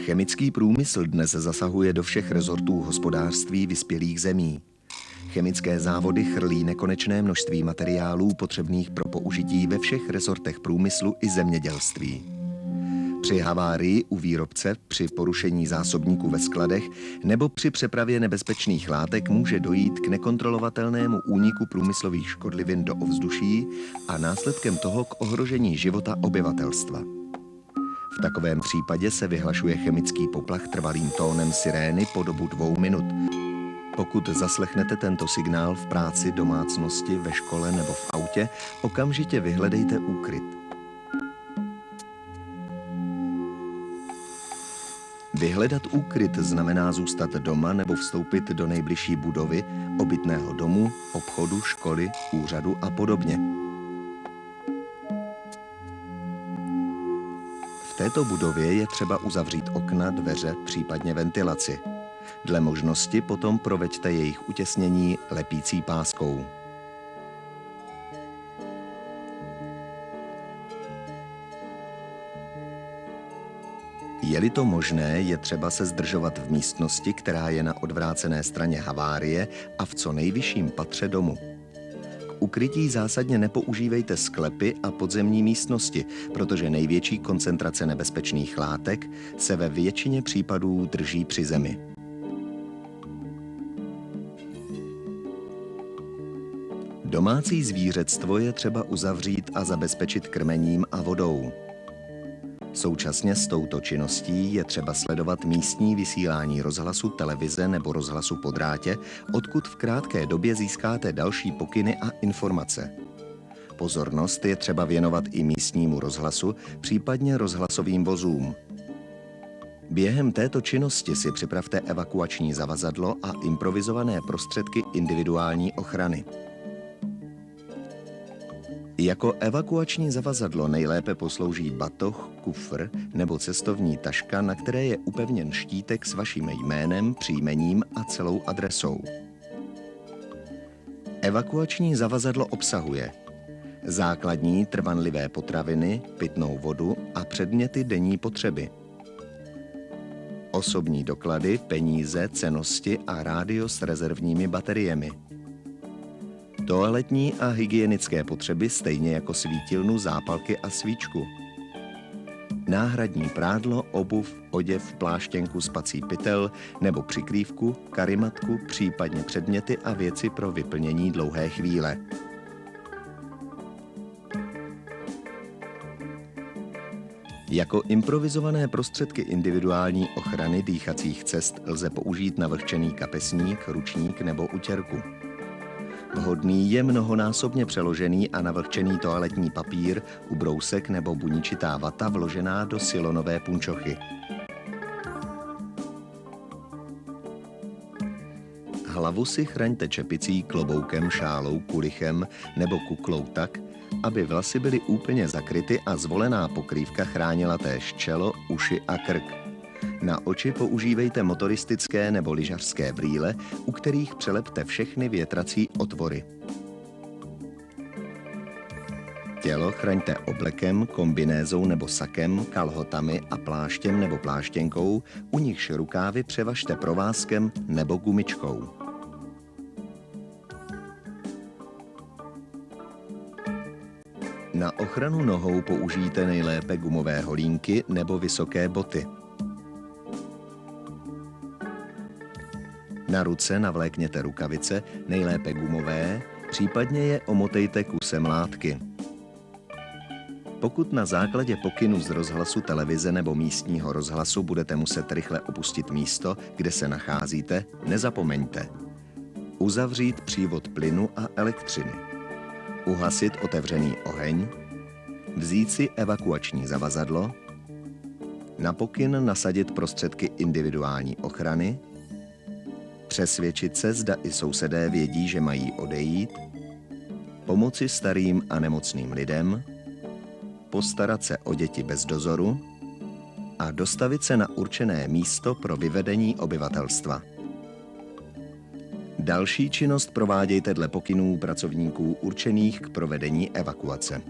Chemický průmysl dnes zasahuje do všech rezortů hospodářství vyspělých zemí. Chemické závody chrlí nekonečné množství materiálů potřebných pro použití ve všech rezortech průmyslu i zemědělství. Při havárii u výrobce, při porušení zásobníků ve skladech nebo při přepravě nebezpečných látek může dojít k nekontrolovatelnému úniku průmyslových škodlivin do ovzduší a následkem toho k ohrožení života obyvatelstva. V takovém případě se vyhlašuje chemický poplach trvalým tónem sirény po dobu 2 minut. Pokud zaslechnete tento signál v práci, domácnosti, ve škole nebo v autě, okamžitě vyhledejte úkryt. Vyhledat úkryt znamená zůstat doma nebo vstoupit do nejbližší budovy, obytného domu, obchodu, školy, úřadu a podobně. V této budově je třeba uzavřít okna, dveře, případně ventilaci. Dle možnosti potom proveďte jejich utěsnění lepící páskou. Je-li to možné, je třeba se zdržovat v místnosti, která je na odvrácené straně havárie a v co nejvyšším patře domu. K ukrytí zásadně nepoužívejte sklepy a podzemní místnosti, protože největší koncentrace nebezpečných látek se ve většině případů drží při zemi. Domácí zvířectvo je třeba uzavřít a zabezpečit krmením a vodou. Současně s touto činností je třeba sledovat místní vysílání rozhlasu, televize nebo rozhlasu po drátě, odkud v krátké době získáte další pokyny a informace. Pozornost je třeba věnovat i místnímu rozhlasu, případně rozhlasovým vozům. Během této činnosti si připravte evakuační zavazadlo a improvizované prostředky individuální ochrany. Jako evakuační zavazadlo nejlépe poslouží batoh, kufr nebo cestovní taška, na které je upevněn štítek s vaším jménem, příjmením a celou adresou. Evakuační zavazadlo obsahuje základní trvanlivé potraviny, pitnou vodu a předměty denní potřeby, osobní doklady, peníze, cennosti a rádio s rezervními bateriemi, toaletní a hygienické potřeby, stejně jako svítilnu, zápalky a svíčku, náhradní prádlo, obuv, oděv, pláštěnku, spací pytel nebo přikrývku, karimatku, případně předměty a věci pro vyplnění dlouhé chvíle. Jako improvizované prostředky individuální ochrany dýchacích cest lze použít navlhčený kapesník, ručník nebo utěrku. Vhodný je mnohonásobně přeložený a navlhčený toaletní papír, ubrousek nebo buničitá vata vložená do silonové punčochy. Hlavu si chraňte čepicí, kloboukem, šálou, kulichem nebo kuklou tak, aby vlasy byly úplně zakryty a zvolená pokrývka chránila též čelo, uši a krk. Na oči používejte motoristické nebo lyžařské brýle, u kterých přelepte všechny větrací otvory. Tělo chraňte oblekem, kombinézou nebo sakem, kalhotami a pláštěm nebo pláštěnkou, u nichž rukávy převažte provázkem nebo gumičkou. Na ochranu nohou použijte nejlépe gumové holínky nebo vysoké boty. Na ruce navlékněte rukavice, nejlépe gumové, případně je omotejte kusem látky. Pokud na základě pokynu z rozhlasu, televize nebo místního rozhlasu budete muset rychle opustit místo, kde se nacházíte, nezapomeňte uzavřít přívod plynu a elektřiny, uhasit otevřený oheň, vzít si evakuační zavazadlo, na pokyn nasadit prostředky individuální ochrany, přesvědčit se, zda i sousedé vědí, že mají odejít, pomoci starým a nemocným lidem, postarat se o děti bez dozoru a dostavit se na určené místo pro vyvedení obyvatelstva. Další činnost provádějte dle pokynů pracovníků určených k provedení evakuace.